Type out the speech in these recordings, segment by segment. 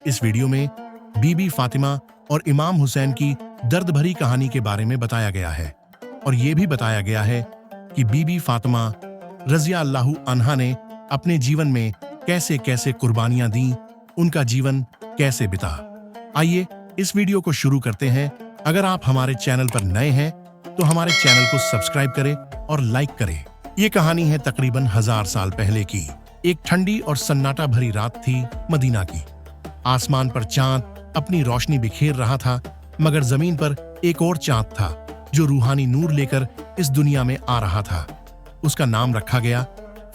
इस वीडियो में बीबी फातिमा और इमाम हुसैन की दर्द भरी कहानी के बारे में बताया गया है और ये भी बताया गया है कि बीबी फातिमा रज़िया अल्लाहु अन्हा ने अपने जीवन में कैसे कैसे कुर्बानियां दी, उनका जीवन कैसे बिता। आइए इस वीडियो को शुरू करते हैं। अगर आप हमारे चैनल पर नए हैं तो हमारे चैनल को सब्सक्राइब करें और लाइक करें। ये कहानी है तकरीबन 1000 साल पहले की। एक ठंडी और सन्नाटा भरी रात थी मदीना की। आसमान पर चांद अपनी रोशनी बिखेर रहा था, मगर जमीन पर एक और चांद था जो रूहानी नूर लेकर इस दुनिया में आ रहा था। उसका नाम रखा गया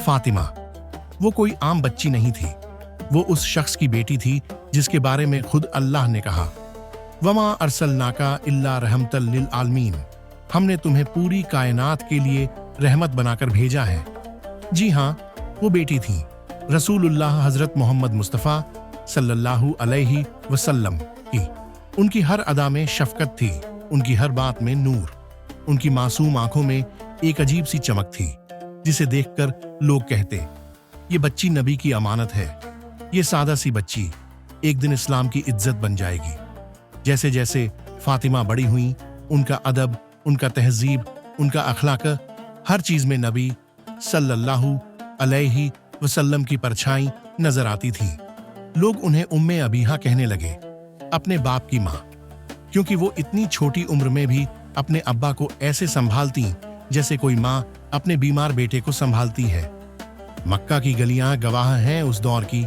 फातिमा। वो कोई आम बच्ची नहीं थी, वो उस शख्स की बेटी थी जिसके बारे में खुद अल्लाह ने कहा, वमा अरसलनाका इल्ला रहमतल लिल आलमीन। हमने तुम्हें पूरी कायनात के लिए रहमत बनाकर भेजा है। जी हाँ, वो बेटी थी रसूलुल्लाह हजरत मोहम्मद मुस्तफ़ा सल्लल्लाहु अलैहि वसल्लम की। उनकी हर अदा में शफकत थी, उनकी हर बात में नूर। उनकी मासूम आंखों में एक अजीब सी चमक थी जिसे देखकर लोग कहते, ये बच्ची नबी की अमानत है। ये सादा सी बच्ची एक दिन इस्लाम की इज्जत बन जाएगी। जैसे जैसे फातिमा बड़ी हुई, उनका अदब, उनका तहजीब, उनका अखलाक, हर चीज में नबी सल्लल्लाहु अलैहि वसल्लम की परछाई नजर आती थी। लोग उन्हें उम्मे अबीहा कहने लगे, अपने बाप की माँ, क्योंकि वो इतनी छोटी उम्र में भी अपने अब्बा को ऐसे संभालती जैसे कोई माँ अपने बीमार बेटे को संभालती है। मक्का की गलियां गवाह हैं उस दौर की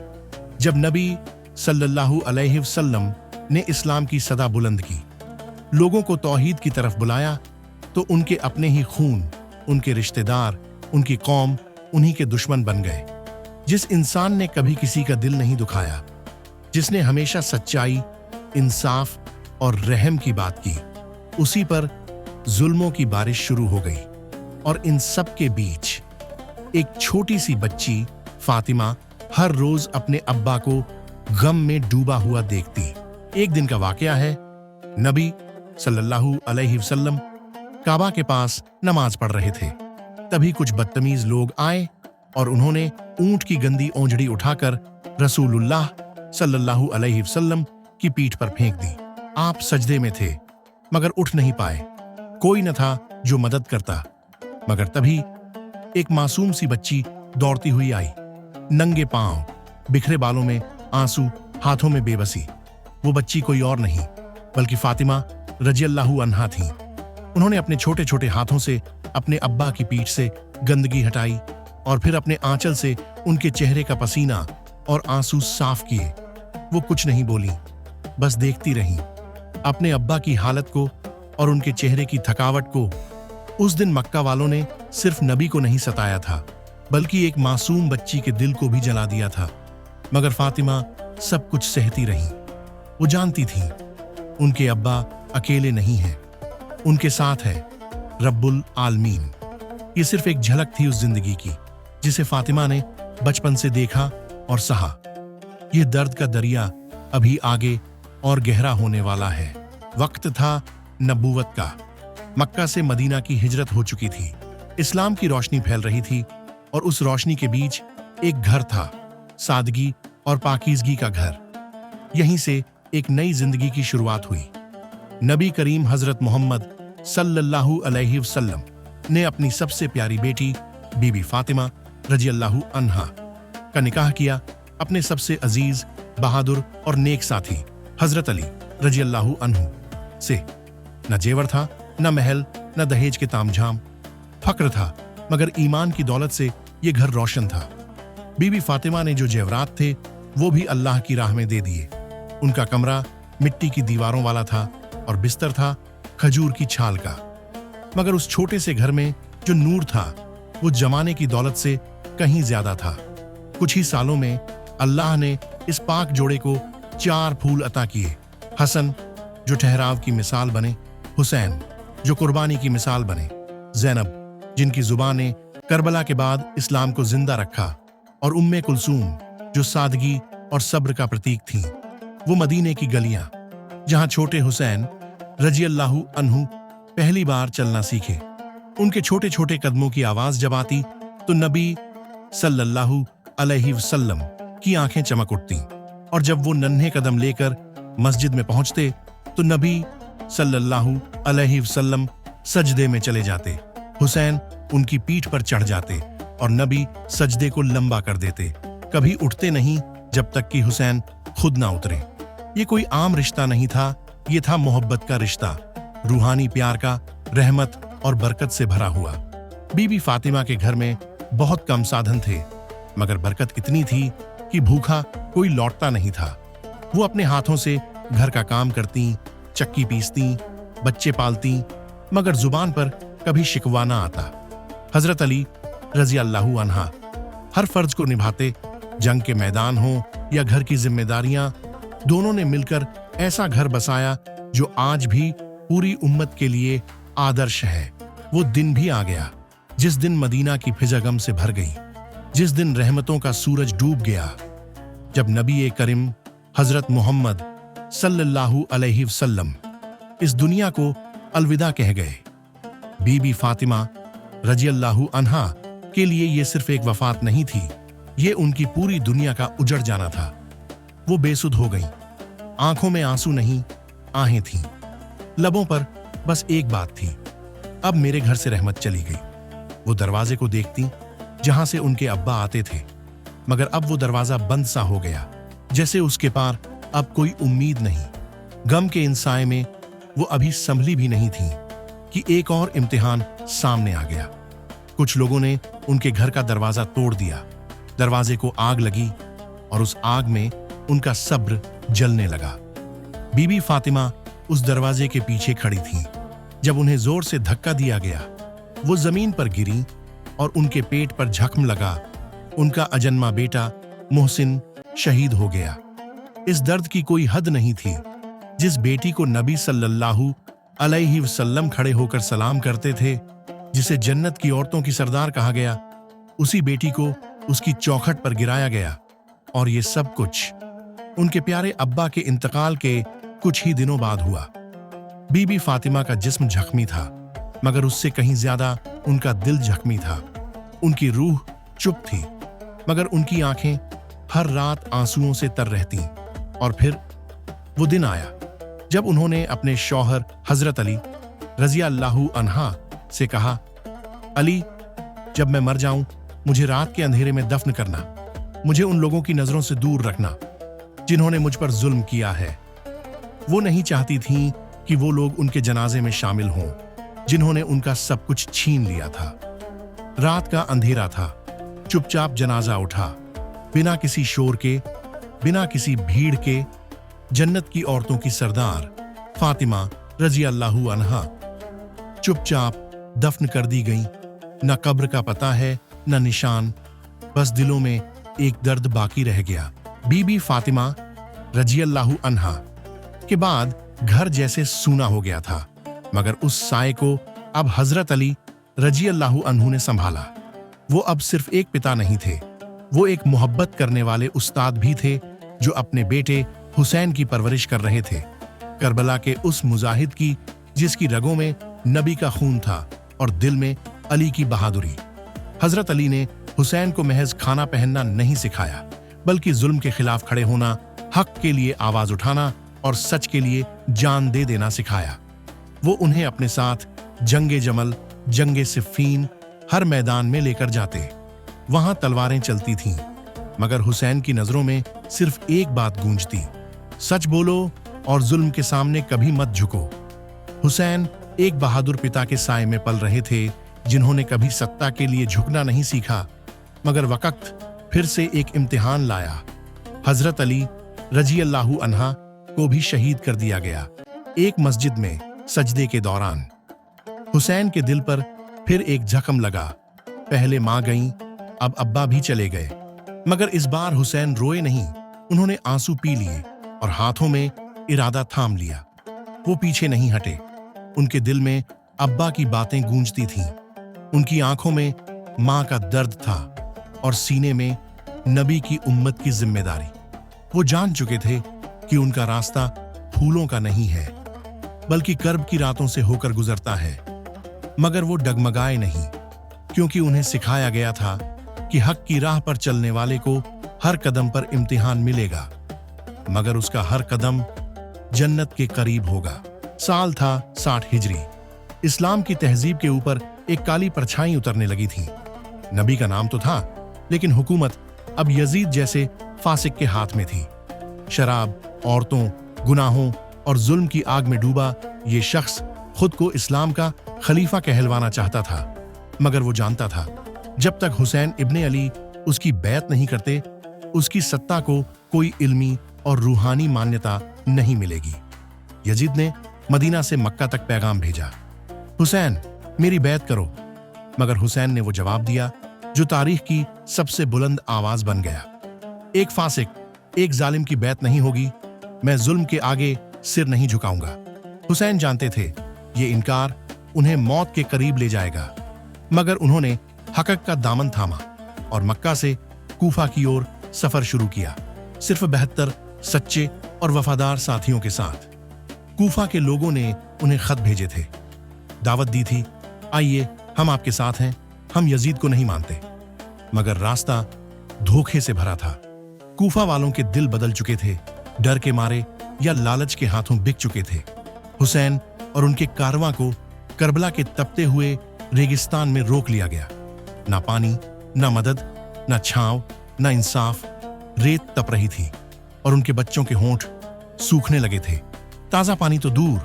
जब नबी सल्लल्लाहु अलैहि वसल्लम ने इस्लाम की सदा बुलंद की, लोगों को तौहीद की तरफ बुलाया, तो उनके अपने ही खून, उनके रिश्तेदार, उनकी कौम उन्हीं के दुश्मन बन गए। जिस इंसान ने कभी किसी का दिल नहीं दुखाया, जिसने हमेशा सच्चाई, इंसाफ और रहम की बात की, उसी पर जुल्मों की बारिश शुरू हो गई। और इन सब के बीच एक छोटी सी बच्ची फातिमा हर रोज अपने अब्बा को गम में डूबा हुआ देखती। एक दिन का वाकया है, नबी सल्लल्लाहु अलैहि वसल्लम काबा के पास नमाज पढ़ रहे थे। तभी कुछ बदतमीज लोग आए और उन्होंने ऊंट की गंदी ओंजड़ी उठाकर रसूलुल्लाह सल्लल्लाहु अलैहि वसल्लम की पीठ पर फेंक दी। आप सजदे में थे मगर उठ नहीं पाए। कोई न था जो मदद करता। मगर तभी एक मासूम सी बच्ची दौड़ती हुई आई, नंगे पांव, बिखरे बालों में आंसू, हाथों में बेबसी। वो बच्ची कोई और नहीं बल्कि फातिमा रज़ियल्लाहु अन्हा थी। उन्होंने अपने छोटे छोटे हाथों से अपने अब्बा की पीठ से गंदगी हटाई और फिर अपने आंचल से उनके चेहरे का पसीना और आंसू साफ किए। वो कुछ नहीं बोली, बस देखती रहीं अपने अब्बा की हालत को और उनके चेहरे की थकावट को। उस दिन मक्का वालों ने सिर्फ नबी को नहीं सताया था, बल्कि एक मासूम बच्ची के दिल को भी जला दिया था। मगर फातिमा सब कुछ सहती रही। वो जानती थी उनके अब्बा अकेले नहीं हैं, उनके साथ है रब्बुल आलमीन। ये सिर्फ एक झलक थी उस जिंदगी की जिसे फातिमा ने बचपन से देखा और सहा। ये दर्द का दरिया अभी आगे और गहरा होने वाला है। वक्त था नबूवत का। मक्का से मदीना की हिजरत हो चुकी थी। इस्लाम की रोशनी फैल रही थी और उस रोशनी के बीच एक घर था, सादगी और पाकीज़गी का घर। यहीं से एक नई जिंदगी की शुरुआत हुई। नबी करीम हजरत मोहम्मद सल्लल्लाहु अलैहि वसल्लम ने अपनी सबसे प्यारी बेटी बीबी फातिमा रज़ियल्लाहु अन्हा का निकाह किया अपने सबसे अजीज, बहादुर और नेक साथी हजरत अली रज़ियल्लाहु अन्हु से। न जेवर था, न महल, न दहेज के तामझाम। फक्र था मगर ईमान की दौलत से ये घर रोशन था। बीबी फातिमा ने जो जेवरात थे वो भी अल्लाह की राह में दे दिए। उनका कमरा मिट्टी की दीवारों वाला था और बिस्तर था खजूर की छाल का। मगर उस छोटे से घर में जो नूर था वो जमाने की दौलत से कहीं ज्यादा था। कुछ ही सालों में अल्लाह ने इस पाक जोड़े को 4 फूल अता किए। हसन जो ठहराव की मिसाल बने, हुसैन जो कुर्बानी की मिसाल बने, ज़ैनब जिनकी जुबान ने करबला के बाद इस्लाम को जिंदा रखा, और उम्मे कुलसूम जो सादगी और सब्र का प्रतीक थीं। वो मदीने की गलियां जहां छोटे हुसैन रज़ियल्लाहु अन्हु पहली बार चलना सीखे। उनके छोटे छोटे कदमों की आवाज जब आती तो नबी सल्लल्लाहु अलैहि वसल्लम की आंखें चमक उठतीं। और जब वो नन्हे कदम लेकर मस्जिद में पहुंचते तो नबी सल्लल्लाहु अलैहि वसल्लम सजदे में चले जाते। हुसैन उनकी पीठ पर चढ़ जाते और नबी सजदे को लंबा कर देते। कभी उठते नहीं जब तक कि हुसैन खुद ना उतरे। ये कोई आम रिश्ता नहीं था, ये था मोहब्बत का रिश्ता, रूहानी प्यार का, रहमत और बरकत से भरा हुआ। बीबी फातिमा के घर में बहुत कम साधन थे, मगर बरकत इतनी थी कि भूखा कोई लौटता नहीं था। वो अपने हाथों से घर का काम करती, चक्की पीसती, बच्चे पालती, मगर जुबान पर कभी शिकवा ना आता। हजरत अली रजी अल्लाहु अन्हा हर फर्ज को निभाते, जंग के मैदान हो या घर की जिम्मेदारियां, दोनों ने मिलकर ऐसा घर बसाया जो आज भी पूरी उम्मत के लिए आदर्श है। वो दिन भी आ गया जिस दिन मदीना की फिजा गम से भर गई, जिस दिन रहमतों का सूरज डूब गया, जब नबी करीम हजरत मोहम्मद सल्लल्लाहु अलैहि वसल्लम इस दुनिया को अलविदा कह गए। बीबी फातिमा रजी अल्लाहु अन्हा के लिए ये सिर्फ एक वफात नहीं थी, ये उनकी पूरी दुनिया का उजड़ जाना था। वो बेसुध हो गई, आंखों में आंसू नहीं, आहें थीं, लबों पर बस एक बात थी, अब मेरे घर से रहमत चली गई। वो दरवाजे को देखती जहां से उनके अब्बा आते थे, मगर अब वो दरवाजा बंद सा हो गया, जैसे उसके पार अब कोई उम्मीद नहीं। गम के इन साए में वो अभी संभली भी नहीं थी कि एक और इम्तिहान सामने आ गया। कुछ लोगों ने उनके घर का दरवाजा तोड़ दिया, दरवाजे को आग लगी और उस आग में उनका सब्र जलने लगा। बीबी फातिमा उस दरवाजे के पीछे खड़ी थीं। जब उन्हें जोर से धक्का दिया गया, वो जमीन पर गिरी और उनके पेट पर जख्म लगा। उनका अजन्मा बेटा मोहसिन शहीद हो गया। इस दर्द की कोई हद नहीं थी। जिस बेटी को नबी सल्लल्लाहु अलैहि वसल्लम खड़े होकर सलाम करते थे, जिसे जन्नत की औरतों की सरदार कहा गया, उसी बेटी को उसकी चौखट पर गिराया गया। और ये सब कुछ उनके प्यारे अब्बा के इंतकाल के कुछ ही दिनों बाद हुआ। बीबी फातिमा का जिस्म जख्मी था, मगर उससे कहीं ज्यादा उनका दिल जख्मी था। उनकी रूह चुप थी, मगर उनकी आंखें हर रात आंसुओं से तर रहतीं। और फिर वो दिन आया जब उन्होंने अपने शौहर हजरत अली रज़ी अल्लाहु अन्हा से कहा, अली, जब मैं मर जाऊं मुझे रात के अंधेरे में दफन करना, मुझे उन लोगों की नजरों से दूर रखना जिन्होंने मुझ पर जुल्म किया है। वो नहीं चाहती थीं कि वो लोग उनके जनाजे में शामिल हों जिन्होंने उनका सब कुछ छीन लिया था। रात का अंधेरा था, चुपचाप जनाजा उठा, बिना किसी शोर के, बिना किसी भीड़ के। जन्नत की औरतों की सरदार फातिमा रज़ी अल्लाहु अन्हा चुपचाप दफन कर दी गई। न कब्र का पता है, न निशान, बस दिलों में एक दर्द बाकी रह गया। बीबी फातिमा रज़ी अल्लाहु अन्हा के बाद घर जैसे सूना हो गया था, मगर उस साए को अब हजरत अली रज़ी अल्लाहु अन्हु ने संभाला। वो अब सिर्फ एक पिता नहीं थे, वो एक मोहब्बत करने वाले उस्ताद भी थे जो अपने बेटे हुसैन की परवरिश कर रहे थे। करबला के उस मुजाहिद की जिसकी रगों में नबी का खून था और दिल में अली की बहादुरी। हजरत अली ने हुसैन को महज खाना पहनना नहीं सिखाया, बल्कि जुल्म के खिलाफ खड़े होना, हक के लिए आवाज उठाना और सच के लिए जान दे देना सिखाया। वो उन्हें अपने साथ जंगे जमल, जंगे सिफ़ीन हर मैदान में लेकर जाते। वहां तलवारें चलती थीं, मगर हुसैन की नजरों में सिर्फ एक बात गूंजती, सच बोलो और जुल्म के सामने कभी मत झुको। हुसैन एक बहादुर पिता के साए में पल रहे थे, जिन्होंने कभी सत्ता के लिए झुकना नहीं सीखा, मगर वक्त फिर से एक इम्तिहान लाया। हजरत अली रज़ी अल्लाहु अन्हा को भी शहीद कर दिया गया, एक मस्जिद में सजदे के दौरान। हुसैन के दिल पर फिर एक जख्म लगा। पहले मां गईं, अब अब्बा भी चले गए, मगर इस बार हुसैन रोए नहीं। उन्होंने आंसू पी लिए और हाथों में इरादा थाम लिया। वो पीछे नहीं हटे। उनके दिल में अब्बा की बातें गूंजती थीं, उनकी आंखों में मां का दर्द था और सीने में नबी की उम्मत की जिम्मेदारी। वो जान चुके थे कि उनका रास्ता फूलों का नहीं है, बल्कि कर्ब की रातों से होकर गुजरता है। मगर वो डगमगाए नहीं, क्योंकि उन्हें सिखाया गया था कि हक की राह पर चलने वाले को हर कदम पर इम्तिहान मिलेगा। मगर उसका हर कदम जन्नत के करीब होगा। साल था 60 हिजरी। इस्लाम की तहजीब के ऊपर एक काली परछाई उतरने लगी थी। नबी का नाम तो था, लेकिन हुकूमत अब यजीद जैसे फासिक के हाथ में थी। शराब, औरतों, गुनाहों और जुल्म की आग में डूबा ये शख्स खुद को इस्लाम का खलीफा कहलवाना चाहता था, मगर वो जानता था जब तक हुसैन इब्ने अली उसकी बैत नहीं करते, उसकी सत्ता को कोई इल्मी और रूहानी मान्यता नहीं मिलेगी। यजीद ने मदीना से मक्का तक पैगाम भेजा, हुसैन मेरी बैत करो। मगर हुसैन ने वो जवाब दिया जो तारीख की सबसे बुलंद आवाज बन गया, एक फासिक, एक जालिम की बैत नहीं होगी, मैं जुल्म के आगे सिर नहीं झुकाऊंगा। हुसैन जानते थे ये इनकार उन्हें मौत के करीब ले जाएगा, मगर उन्होंने हक़ का दामन थामा और मक्का से कूफा की ओर सफर शुरू किया, सिर्फ 72 सच्चे और वफादार साथियों के साथ। कूफा के लोगों ने उन्हें खत भेजे थे, दावत दी थी, आइए हम आपके साथ हैं, हम यजीद को नहीं मानते। मगर रास्ता धोखे से भरा था। कूफा वालों के दिल बदल चुके थे, डर के मारे या लालच के हाथों बिक चुके थे। हुसैन और उनके कारवां को करबला के तपते हुए रेगिस्तान में रोक लिया गया। ना पानी, ना मदद, ना छांव, ना इंसाफ। रेत तप रही थी और उनके बच्चों के होंठ सूखने लगे थे। ताजा पानी तो दूर,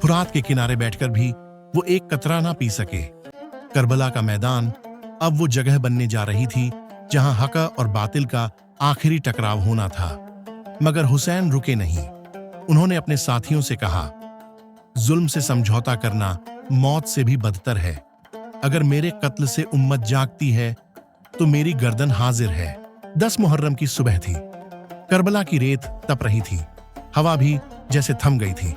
फुरात के किनारे बैठकर भी वो एक कतरा ना पी सके। करबला का मैदान अब वो जगह बनने जा रही थी जहां हक़ और बातिल का आखिरी टकराव होना था। मगर हुसैन रुके नहीं। उन्होंने अपने साथियों से कहा, जुल्म से समझौता करना मौत से भी बदतर है। अगर मेरे कत्ल से उम्मत जागती है तो मेरी गर्दन हाजिर है। 10 मुहर्रम की सुबह थी। करबला की रेत तप रही थी, हवा भी जैसे थम गई थी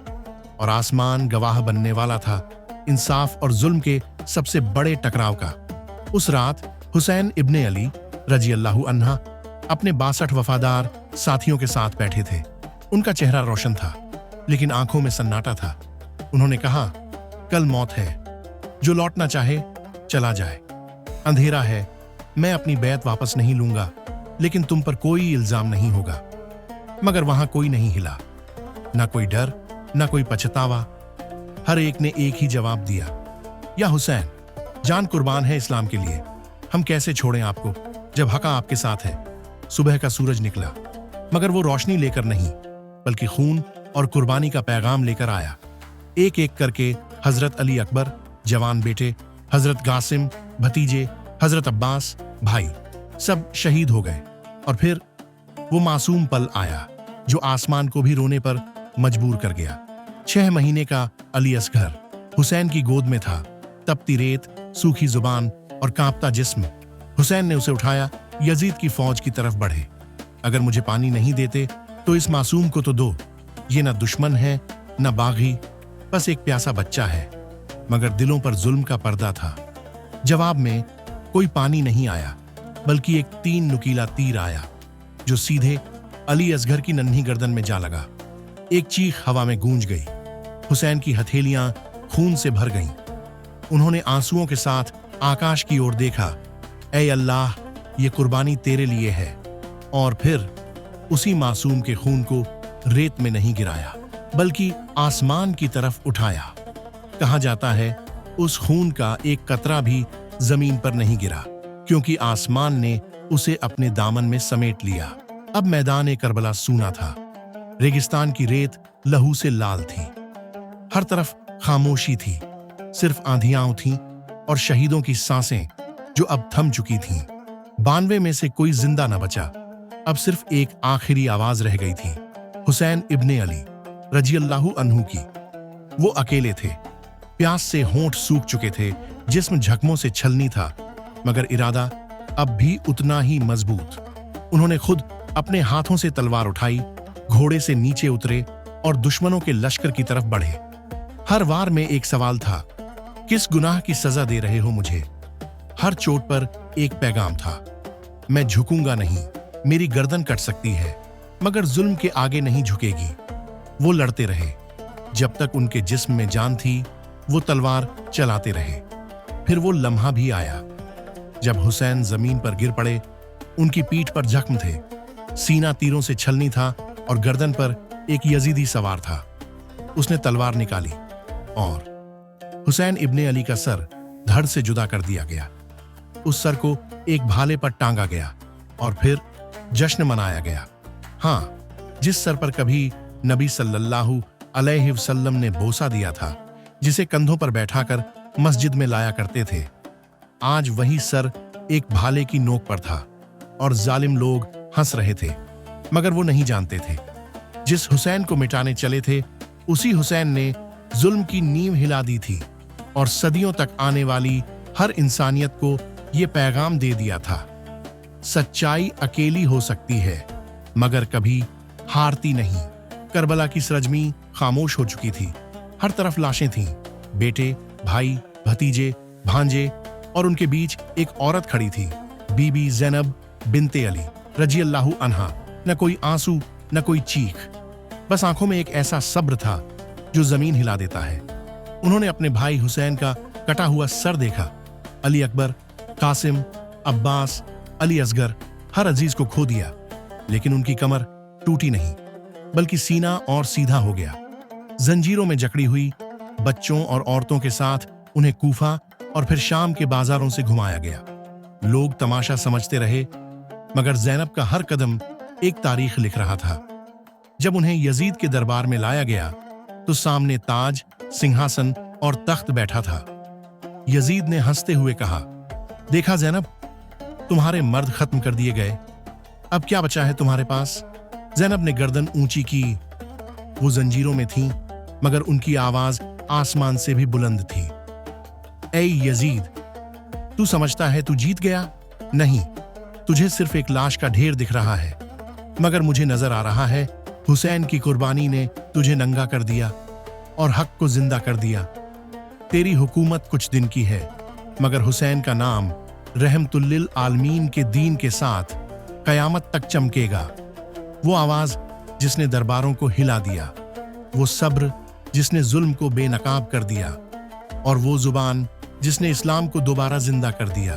और आसमान गवाह बनने वाला था इंसाफ और जुल्म के सबसे बड़े टकराव का। उस रात हुसैन इब्ने अली रजी अल्लाहु अन्हा अपने 62 वफादार साथियों के साथ बैठे थे। उनका चेहरा रोशन था, लेकिन आंखों में सन्नाटा था। उन्होंने कहा, कल मौत है, जो लौटना चाहे चला जाए। अंधेरा है, मैं अपनी बैत वापस नहीं लूंगा, लेकिन तुम पर कोई इल्जाम नहीं होगा। मगर वहां कोई नहीं हिला, ना कोई डर, ना कोई पछतावा। हर एक ने एक ही जवाब दिया, या हुसैन, जान कुर्बान है इस्लाम के लिए, हम कैसे छोड़ें आपको जब हक़ आपके साथ है। सुबह का सूरज निकला, मगर वो रोशनी लेकर नहीं, बल्कि खून और कुर्बानी का पैगाम लेकर आया। एक एक करके हजरत अली अकबर, जवान बेटे, हजरत गासिम, भतीजे, हजरत अब्बास, भाई, सब शहीद हो गए। और फिर वो मासूम पल आया जो आसमान को भी रोने पर मजबूर कर गया। 6 महीने का अली असगर हुसैन की गोद में था, तपती रेत, सूखी जुबान और कांपता जिस्म। हुसैन ने उसे उठाया, यजीद की फौज की तरफ बढ़े। अगर मुझे पानी नहीं देते तो इस मासूम को तो दो, ये ना दुश्मन है ना बागी, बस एक प्यासा बच्चा है। मगर दिलों पर जुल्म का पर्दा था। जवाब में कोई पानी नहीं आया, बल्कि एक 3 नुकीला तीर आया जो सीधे अली असगर की नन्ही गर्दन में जा लगा। एक चीख हवा में गूंज गई। हुसैन की हथेलियां खून से भर गईं। उन्होंने आंसुओं के साथ आकाश की ओर देखा, ऐ अल्लाह, ये कुर्बानी तेरे लिए है। और फिर उसी मासूम के खून को रेत में नहीं गिराया, बल्कि आसमान की तरफ उठाया। कहा जाता है उस खून का एक कतरा भी जमीन पर नहीं गिरा, क्योंकि आसमान ने उसे अपने दामन में समेट लिया। अब मैदान करबला सूना था। रेगिस्तान की रेत लहू से लाल थी। हर तरफ खामोशी थी, सिर्फ आंधियां थीं और शहीदों की सांसें जो अब थम चुकी थीं। 92 में से कोई जिंदा न बचा। अब सिर्फ एक आखिरी आवाज रह गई थी, हुसैन इब्ने अली रजी अल्लाहु अन्हु की। वो अकेले थे, प्यास से होंठ सूख चुके थे, जिस्म जख्मों से छलनी था, मगर इरादा अब भी उतना ही मजबूत। उन्होंने खुद अपने हाथों से तलवार उठाई, घोड़े से नीचे उतरे और दुश्मनों के लश्कर की तरफ बढ़े। हर वार में एक सवाल था, किस गुनाह की सजा दे रहे हो मुझे? हर चोट पर एक पैगाम था, मैं झुकूंगा नहीं, मेरी गर्दन कट सकती है, मगर जुल्म के आगे नहीं झुकेगी। वो लड़ते रहे, जब तक उनके जिस्म में जान थी वो तलवार चलाते रहे। फिर वो लम्हा भी आया जब हुसैन जमीन पर गिर पड़े। उनकी पीठ पर जख्म थे, सीना तीरों से छलनी था और गर्दन पर एक यजीदी सवार था। उसने तलवार निकाली और हुसैन इब्ने अली का सर धड़ से जुदा कर दिया गया। उस सर को एक भाले पर टांगा गया और फिर जश्न मनाया गया। हाँ, जिस सर पर कभी नबी सल्लल्लाहु अलैहि वसल्लम ने बोसा दिया था, जिसे कंधों पर बैठाकर मस्जिद में लाया करते थे, आज वही सर एक भाले की नोक पर था और जालिम लोग हंस रहे थे, मगर वो नहीं जानते थे जिस हुसैन को मिटाने चले थे, उसी हुसैन ने जुल्म की नींव हिला दी थी और सदियों तक आने वाली हर इंसानियत को ये पैगाम दे दिया था, सच्चाई अकेली हो सकती है मगर कभी हारती नहीं। करबला की सरजमी खामोश हो चुकी थी। हर तरफ लाशें थीं, बेटे, भाई, भतीजे, भांजे, और उनके बीच एक औरत खड़ी थी, बीबी ज़ैनब बिनते अली रजी अल्लाहु अन्हा। न कोई आंसू, न कोई चीख, बस आंखों में एक ऐसा सब्र था जो जमीन हिला देता है। उन्होंने अपने भाई हुसैन का कटा हुआ सर देखा। अली अकबर, कासिम, अब्बास, अली असगर, हर अजीज को खो दिया, लेकिन उनकी कमर टूटी नहीं, बल्कि सीना और सीधा हो गया। जंजीरों में जकड़ी हुई बच्चों और औरतों के साथ उन्हें कूफा और फिर शाम के बाजारों से घुमाया गया। लोग तमाशा समझते रहे, मगर ज़ैनब का हर कदम एक तारीख लिख रहा था। जब उन्हें यजीद के दरबार में लाया गया तो सामने ताज, सिंहासन और तख्त बैठा था। यजीद ने हंसते हुए कहा, देखा ज़ैनब, तुम्हारे मर्द खत्म कर दिए गए, अब क्या बचा है तुम्हारे पास? ज़ैनब ने गर्दन ऊंची की। वो जंजीरों में थीं, मगर उनकी आवाज आसमान से भी बुलंद थी। ऐ यजीद, तू समझता है तू जीत गया? नहीं, तुझे सिर्फ एक लाश का ढेर दिख रहा है, मगर मुझे नजर आ रहा है हुसैन की कुर्बानी ने तुझे नंगा कर दिया और हक को जिंदा कर दिया। तेरी हुकूमत कुछ दिन की है, मगर हुसैन का नाम रहमतुल्लिल आलमीन के दीन के साथ कयामत तक चमकेगा। वो आवाज जिसने दरबारों को हिला दिया, वो सब्र जिसने जुल्म को बेनकाब कर दिया, और वो जुबान जिसने इस्लाम को दोबारा जिंदा कर दिया।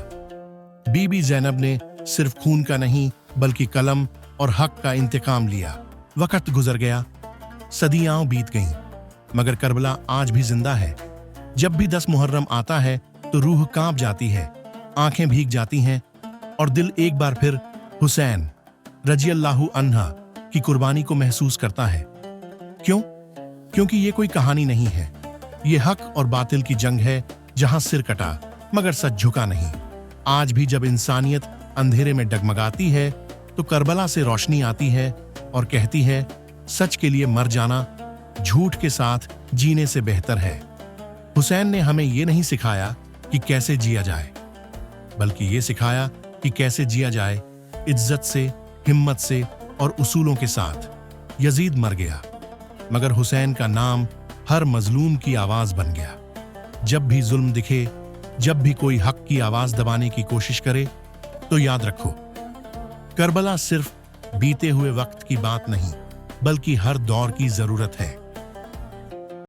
बीबी ज़ैनब ने सिर्फ खून का नहीं बल्कि कलम और हक का इंतकाम लिया। वक्त गुजर गया, सदियां बीत गईं, मगर करबला आज भी जिंदा है। जब भी 10 मुहर्रम आता है तो रूह कांप जाती है, आंखें भीग जाती हैं और दिल एक बार फिर हुसैन रजी अल्लाहु अन्हा की कुर्बानी को महसूस करता है। क्यों? क्योंकि ये कोई कहानी नहीं है, ये हक और बातिल की जंग है, जहां सिर कटा मगर सच झुका नहीं। आज भी जब इंसानियत अंधेरे में डगमगाती है तो करबला से रोशनी आती है और कहती है, सच के लिए मर जाना झूठ के साथ जीने से बेहतर है। हुसैन ने हमें ये नहीं सिखाया कि कैसे जिया जाए, बल्कि ये सिखाया कि कैसे जिया जाए इज्जत से, हिम्मत से और उसूलों के साथ। यजीद मर गया, मगर हुसैन का नाम हर मजलूम की आवाज बन गया। जब भी जुल्म दिखे, जब भी कोई हक की आवाज दबाने की कोशिश करे, तो याद रखो, करबला सिर्फ बीते हुए वक्त की बात नहीं, बल्कि हर दौर की जरूरत है।